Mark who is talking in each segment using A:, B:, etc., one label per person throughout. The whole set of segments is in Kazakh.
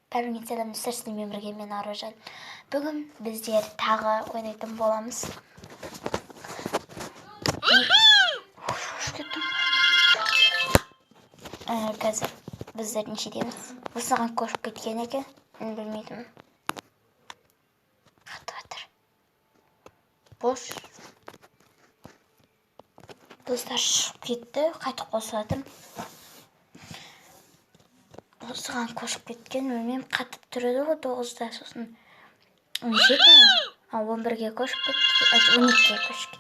A: Бәріңе сәлем, сіздермен бірге мен Аружан. Бүгін біздер тағы ойнайтын боламыз. Қазір біздер нешедеміз? Осыған көшіп кеткен екен, мен білмейдім. Қатып жатыр. Бош. Достар шығып кетті, қайтып қосып жатырмын. Осыған көшіп кеткен, өлмем қатып тұрады ғой 9-да, сосын 17, 11-ге көшіп кетті, 12-ге көшіп кетті.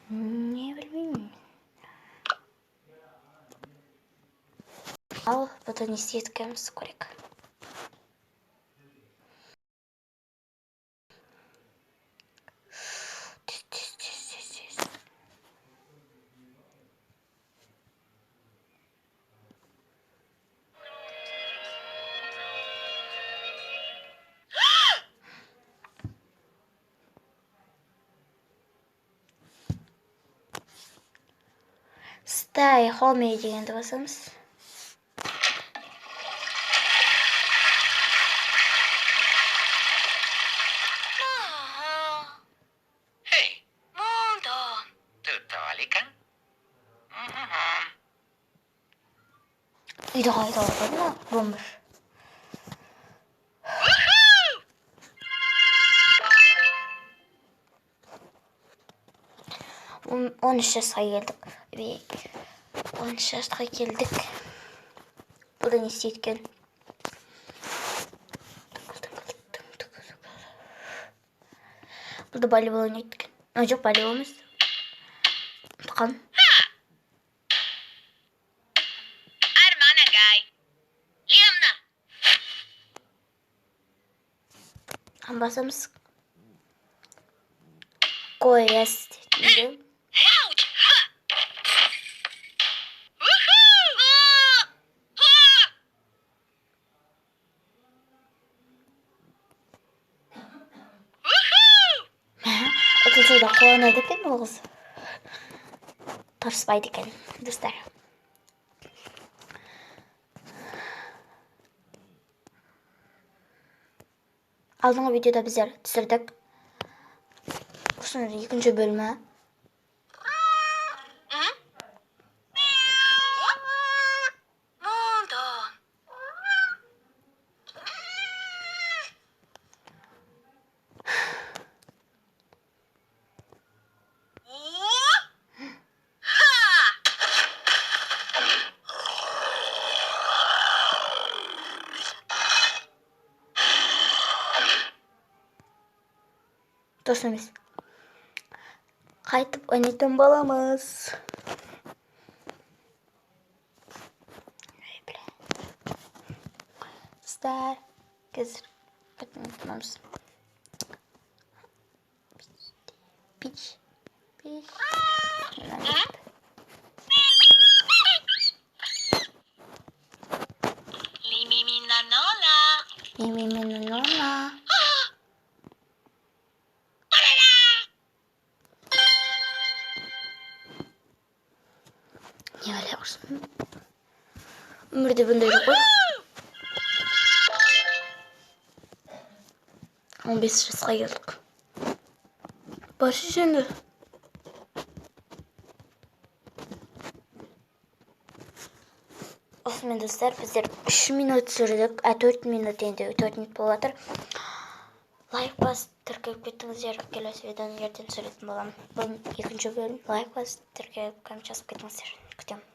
A: Не білмеймін. Ал, бұда не істеткеніміз көрек. Stay home дегенді басамыз.
B: Hei, monta. Tutto alikan?
A: Үйді қайда алған ба? Бомбыш. Он үш жасқа келдік. 13 жасқа келдік. Бұда не істейткен? Бұда волейбол ойнайтын. Жоқ, волейбол емес. Тұқан.
B: Armana gay. Liamna.
A: Басамыз. Koyas дейді.
B: Ouch.
A: Ұтылса да қуанады екен ол қыз. Тырыспайды екен, достар. Алдыңғы видеода біздер түсірдік. Осының екінші бөлімі. Дос емес. Қайтып ойнайтын боламыз. Достар, қазір ойнайтынымыз. Пич. Мимиминнола. Не ойлап жүрсің? Өмірде бұндай жоқ қой. 15 жасқа келдік. Баршы жөнді. Осымен достар, біздер 3 минут сүрдік. 4 минут енді 4 минут болып жатыр. Лайк басып тіркеліп кеттіңіздер. Келесі видеоны ертең түсіретін боламын. Бұл екінші бөлім. Лайк басып тіркеліп жазып кеттіңіздер. Күтемін.